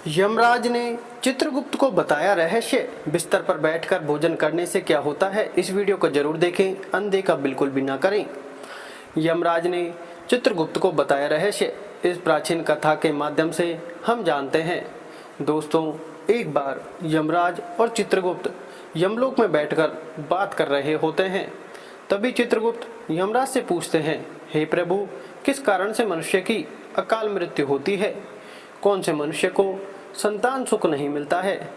यमराज ने चित्रगुप्त को बताया रहस्य। बिस्तर पर बैठकर भोजन करने से क्या होता है, इस वीडियो को जरूर देखें, अनदेखा बिल्कुल भी ना करें। यमराज ने चित्रगुप्त को बताया रहस्य। इस प्राचीन कथा के माध्यम से हम जानते हैं दोस्तों, एक बार यमराज और चित्रगुप्त यमलोक में बैठकर बात कर रहे होते हैं। तभी चित्रगुप्त यमराज से पूछते हैं, हे प्रभु, किस कारण से मनुष्य की अकाल मृत्यु होती है? कौन से मनुष्य को संतान सुख नहीं मिलता है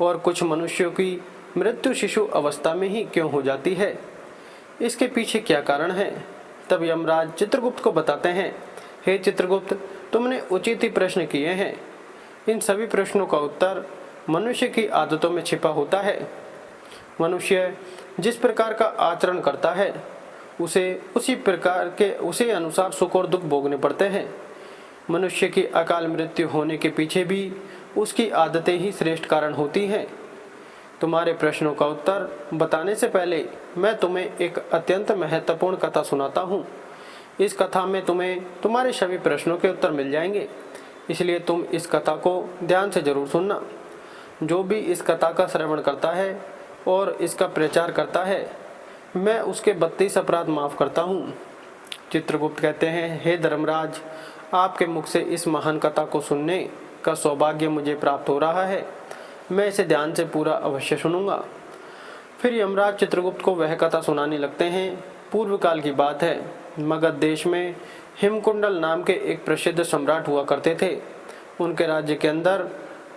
और कुछ मनुष्यों की मृत्यु शिशु अवस्था में ही क्यों हो जाती है? इसके पीछे क्या कारण है? तब यमराज चित्रगुप्त को बताते हैं, हे चित्रगुप्त, तुमने उचित ही प्रश्न किए हैं। इन सभी प्रश्नों का उत्तर मनुष्य की आदतों में छिपा होता है। मनुष्य जिस प्रकार का आचरण करता है उसी अनुसार सुख और दुख भोगने पड़ते हैं। मनुष्य की अकाल मृत्यु होने के पीछे भी उसकी आदतें ही श्रेष्ठ कारण होती हैं। तुम्हारे प्रश्नों का उत्तर बताने से पहले मैं तुम्हें एक अत्यंत महत्वपूर्ण कथा सुनाता हूँ। इस कथा में तुम्हें तुम्हारे सभी प्रश्नों के उत्तर मिल जाएंगे, इसलिए तुम इस कथा को ध्यान से जरूर सुनना। जो भी इस कथा का श्रवण करता है और इसका प्रचार करता है, मैं उसके 32 अपराध माफ़ करता हूँ। चित्रगुप्त कहते हैं, हे धर्मराज, आपके मुख से इस महान कथा को सुनने का सौभाग्य मुझे प्राप्त हो रहा है। मैं इसे ध्यान से पूरा अवश्य सुनूंगा। फिर यमराज चित्रगुप्त को वह कथा सुनाने लगते हैं। पूर्व काल की बात है। मगध देश में हिमकुंडल नाम के एक प्रसिद्ध सम्राट हुआ करते थे। उनके राज्य के अंदर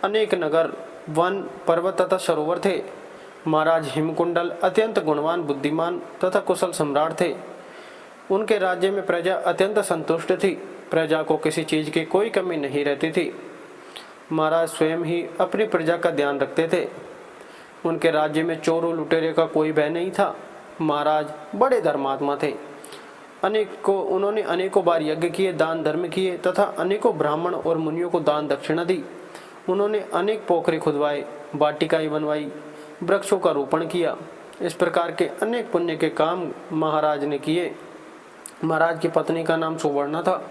अनेक नगर, वन, पर्वत तथा सरोवर थे। महाराज हिमकुंडल अत्यंत गुणवान, बुद्धिमान तथा कुशल सम्राट थे। उनके राज्य में प्रजा अत्यंत संतुष्ट थी। प्रजा को किसी चीज की कोई कमी नहीं रहती थी। महाराज स्वयं ही अपनी प्रजा का ध्यान रखते थे। उनके राज्य में चोरों लुटेरे का कोई भय नहीं था। महाराज बड़े धर्मात्मा थे। उन्होंने अनेकों बार यज्ञ किए, दान धर्म किए तथा अनेकों ब्राह्मण और मुनियों को दान दक्षिणा दी। उन्होंने अनेक पोखरे खुदवाए, वाटिकाएं बनवाई, वृक्षों का रोपण किया। इस प्रकार के अनेक पुण्य के काम महाराज ने किए। महाराज की पत्नी का नाम सुवर्णा था।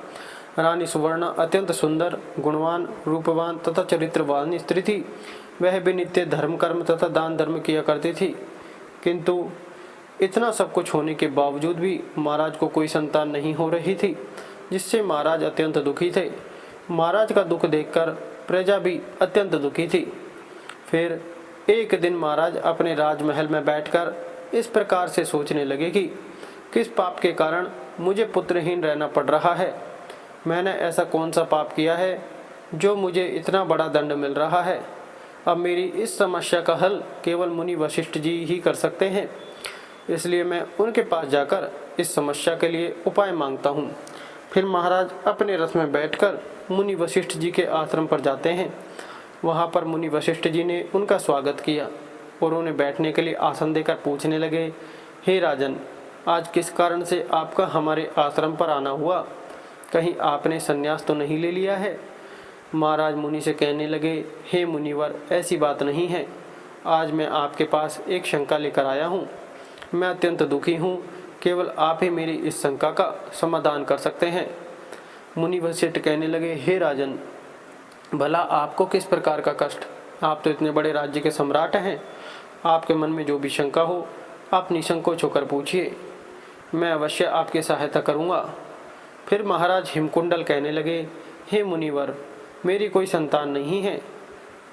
रानी सुवर्णा अत्यंत सुंदर, गुणवान, रूपवान तथा चरित्रवान स्त्री थी। वह भी नित्य धर्म कर्म तथा दान धर्म किया करती थी। किंतु इतना सब कुछ होने के बावजूद भी महाराज को कोई संतान नहीं हो रही थी, जिससे महाराज अत्यंत दुखी थे। महाराज का दुख देखकर प्रजा भी अत्यंत दुखी थी। फिर एक दिन महाराज अपने राजमहल में बैठकर इस प्रकार से सोचने लगे कि किस पाप के कारण मुझे पुत्रहीन रहना पड़ रहा है। मैंने ऐसा कौन सा पाप किया है जो मुझे इतना बड़ा दंड मिल रहा है। अब मेरी इस समस्या का हल केवल मुनि वशिष्ठ जी ही कर सकते हैं, इसलिए मैं उनके पास जाकर इस समस्या के लिए उपाय मांगता हूँ। फिर महाराज अपने रथ में बैठकर मुनि वशिष्ठ जी के आश्रम पर जाते हैं। वहाँ पर मुनि वशिष्ठ जी ने उनका स्वागत किया और उन्हें बैठने के लिए आसन देकर पूछने लगे, हे राजन, आज किस कारण से आपका हमारे आश्रम पर आना हुआ? कहीं आपने संन्यास तो नहीं ले लिया है? महाराज मुनि से कहने लगे, हे मुनिवर, ऐसी बात नहीं है। आज मैं आपके पास एक शंका लेकर आया हूँ। मैं अत्यंत दुखी हूँ। केवल आप ही मेरी इस शंका का समाधान कर सकते हैं। मुनि वशिष्ठ कहने लगे, हे राजन, भला आपको किस प्रकार का कष्ट? आप तो इतने बड़े राज्य के सम्राट हैं। आपके मन में जो भी शंका हो, आप निसंकोच होकर पूछिए, मैं अवश्य आपकी सहायता करूँगा। फिर महाराज हिमकुंडल कहने लगे, हे मुनिवर, मेरी कोई संतान नहीं है।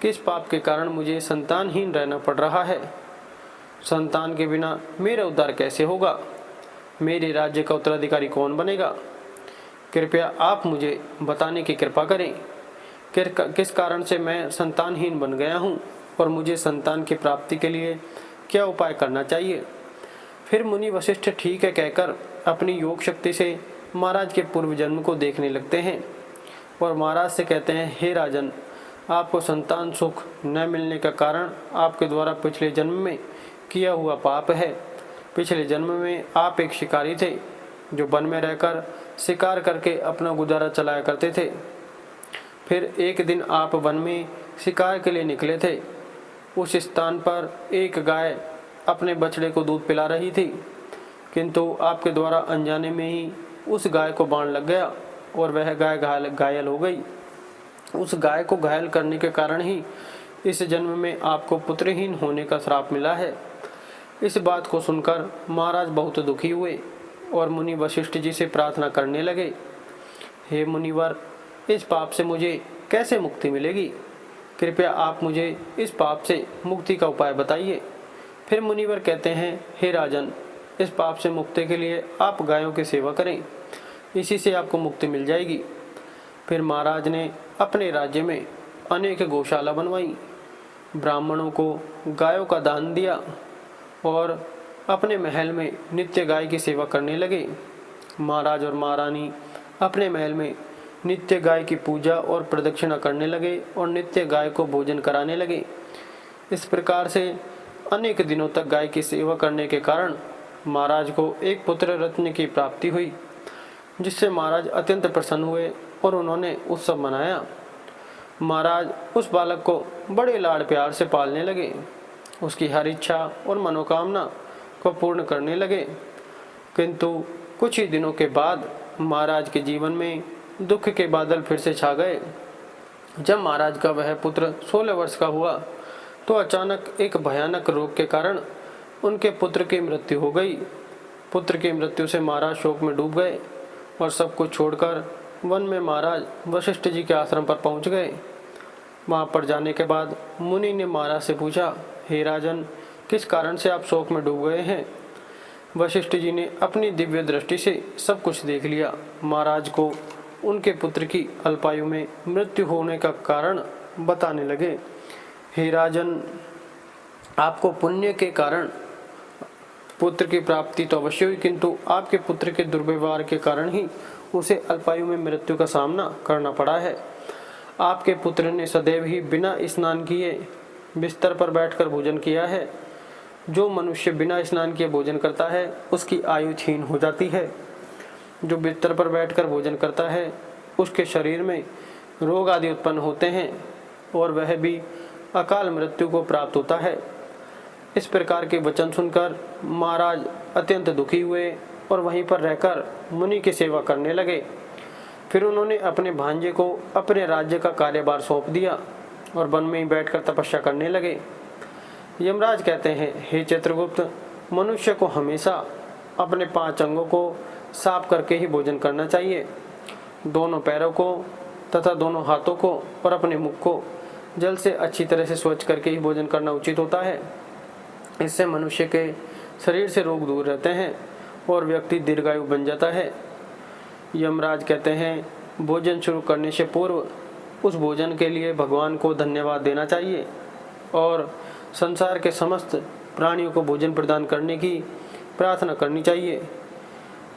किस पाप के कारण मुझे संतानहीन रहना पड़ रहा है? संतान के बिना मेरा उद्धार कैसे होगा? मेरे राज्य का उत्तराधिकारी कौन बनेगा? कृपया आप मुझे बताने की कृपा करें। किस कारण से मैं संतानहीन बन गया हूँ और मुझे संतान की प्राप्ति के लिए क्या उपाय करना चाहिए? फिर मुनि वशिष्ठ ठीक है कहकर अपनी योग शक्ति से महाराज के पूर्व जन्म को देखने लगते हैं और महाराज से कहते हैं, हे राजन, आपको संतान सुख न मिलने का कारण आपके द्वारा पिछले जन्म में किया हुआ पाप है। पिछले जन्म में आप एक शिकारी थे जो वन में रहकर शिकार करके अपना गुजारा चलाया करते थे। फिर एक दिन आप वन में शिकार के लिए निकले थे। उस स्थान पर एक गाय अपने बछड़े को दूध पिला रही थी, किंतु आपके द्वारा अनजाने में ही उस गाय को बाण लग गया और वह गाय घायल हो गई। उस गाय को घायल करने के कारण ही इस जन्म में आपको पुत्रहीन होने का श्राप मिला है। इस बात को सुनकर महाराज बहुत दुखी हुए और मुनि वशिष्ठ जी से प्रार्थना करने लगे, हे मुनिवर, इस पाप से मुझे कैसे मुक्ति मिलेगी? कृपया आप मुझे इस पाप से मुक्ति का उपाय बताइए। फिर मुनिवर कहते हैं, हे राजन, इस पाप से मुक्ति के लिए आप गायों की सेवा करें, इसी से आपको मुक्ति मिल जाएगी। फिर महाराज ने अपने राज्य में अनेक गौशाला बनवाई, ब्राह्मणों को गायों का दान दिया और अपने महल में नित्य गाय की सेवा करने लगे। महाराज और महारानी अपने महल में नित्य गाय की पूजा और प्रदक्षिणा करने लगे और नित्य गाय को भोजन कराने लगे। इस प्रकार से अनेक दिनों तक गाय की सेवा करने के कारण महाराज को एक पुत्र रत्न की प्राप्ति हुई, जिससे महाराज अत्यंत प्रसन्न हुए और उन्होंने उत्सव मनाया। महाराज उस बालक को बड़े लाड़ प्यार से पालने लगे, उसकी हर इच्छा और मनोकामना को पूर्ण करने लगे। किंतु कुछ ही दिनों के बाद महाराज के जीवन में दुख के बादल फिर से छा गए। जब महाराज का वह पुत्र 16 वर्ष का हुआ तो अचानक एक भयानक रोग के कारण उनके पुत्र की मृत्यु हो गई। पुत्र की मृत्यु से महाराज शोक में डूब गए और सब कुछ छोड़कर वन में महाराज वशिष्ठ जी के आश्रम पर पहुंच गए। वहां पर जाने के बाद मुनि ने महाराज से पूछा, हे राजन, किस कारण से आप शोक में डूब गए हैं? वशिष्ठ जी ने अपनी दिव्य दृष्टि से सब कुछ देख लिया। महाराज को उनके पुत्र की अल्पायु में मृत्यु होने का कारण बताने लगे। हे राजन, आपको पुण्य के कारण पुत्र की प्राप्ति तो अवश्य हुई, किंतु आपके पुत्र के दुर्व्यवहार के कारण ही उसे अल्पायु में मृत्यु का सामना करना पड़ा है। आपके पुत्र ने सदैव ही बिना स्नान किए बिस्तर पर बैठकर भोजन किया है। जो मनुष्य बिना स्नान किए भोजन करता है उसकी आयु क्षीण हो जाती है। जो बिस्तर पर बैठकर भोजन करता है उसके शरीर में रोग आदि उत्पन्न होते हैं और वह भी अकाल मृत्यु को प्राप्त होता है। इस प्रकार के वचन सुनकर महाराज अत्यंत दुखी हुए और वहीं पर रहकर मुनि की सेवा करने लगे। फिर उन्होंने अपने भांजे को अपने राज्य का कार्यभार सौंप दिया और वन में ही बैठकर तपस्या करने लगे। यमराज कहते हैं, हे चित्रगुप्त, मनुष्य को हमेशा अपने 5 अंगों को साफ करके ही भोजन करना चाहिए। दोनों पैरों को तथा दोनों हाथों को और अपने मुख को जल से अच्छी तरह से स्वच्छ करके ही भोजन करना उचित होता है। इससे मनुष्य के शरीर से रोग दूर रहते हैं और व्यक्ति दीर्घायु बन जाता है। यमराज कहते हैं, भोजन शुरू करने से पूर्व उस भोजन के लिए भगवान को धन्यवाद देना चाहिए और संसार के समस्त प्राणियों को भोजन प्रदान करने की प्रार्थना करनी चाहिए।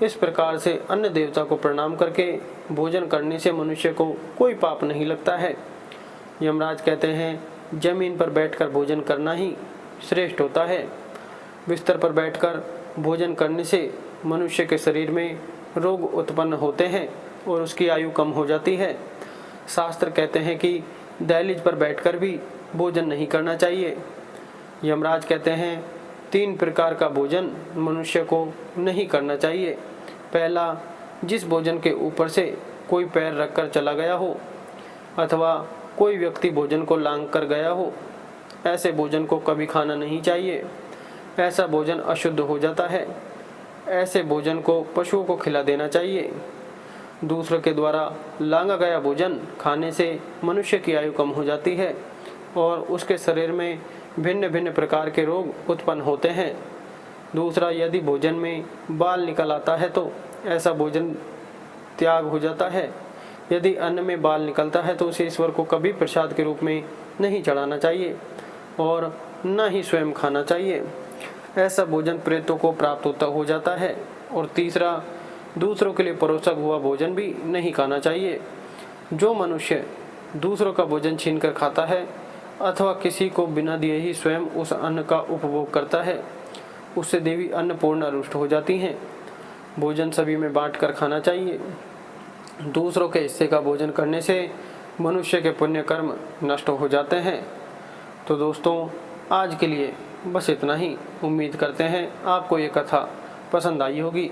इस प्रकार से अन्य देवता को प्रणाम करके भोजन करने से मनुष्य को कोई पाप नहीं लगता है। यमराज कहते हैं, जमीन पर बैठकर भोजन करना ही श्रेष्ठ होता है। बिस्तर पर बैठकर भोजन करने से मनुष्य के शरीर में रोग उत्पन्न होते हैं और उसकी आयु कम हो जाती है। शास्त्र कहते हैं कि दहलीज पर बैठकर भी भोजन नहीं करना चाहिए। यमराज कहते हैं, 3 प्रकार का भोजन मनुष्य को नहीं करना चाहिए। पहला, जिस भोजन के ऊपर से कोई पैर रखकर चला गया हो अथवा कोई व्यक्ति भोजन को लांघ कर गया हो, ऐसे भोजन को कभी खाना नहीं चाहिए। ऐसा भोजन अशुद्ध हो जाता है। ऐसे भोजन को पशुओं को खिला देना चाहिए। दूसरों के द्वारा लांघा गया भोजन खाने से मनुष्य की आयु कम हो जाती है और उसके शरीर में भिन्न भिन्न प्रकार के रोग उत्पन्न होते हैं। दूसरा, यदि भोजन में बाल निकल आता है तो ऐसा भोजन त्याग हो जाता है। यदि अन्न में बाल निकलता है तो उसे ईश्वर को कभी प्रसाद के रूप में नहीं चढ़ाना चाहिए और न ही स्वयं खाना चाहिए। ऐसा भोजन प्रेतों को प्राप्त होता हो जाता है। और तीसरा, दूसरों के लिए परोसा हुआ भोजन भी नहीं खाना चाहिए। जो मनुष्य दूसरों का भोजन छीनकर खाता है अथवा किसी को बिना दिए ही स्वयं उस अन्न का उपभोग करता है, उससे देवी अन्नपूर्णा रुष्ट हो जाती हैं। भोजन सभी में बांट कर खाना चाहिए। दूसरों के हिस्से का भोजन करने से मनुष्य के पुण्य कर्म नष्ट हो जाते हैं। तो दोस्तों, आज के लिए बस इतना ही। उम्मीद करते हैं आपको ये कथा पसंद आई होगी।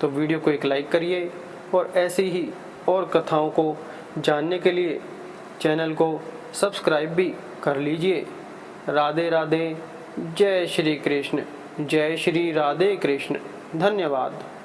तो वीडियो को एक लाइक करिए और ऐसी ही और कथाओं को जानने के लिए चैनल को सब्सक्राइब भी कर लीजिए। राधे राधे। जय श्री कृष्ण। जय श्री राधे कृष्ण। धन्यवाद।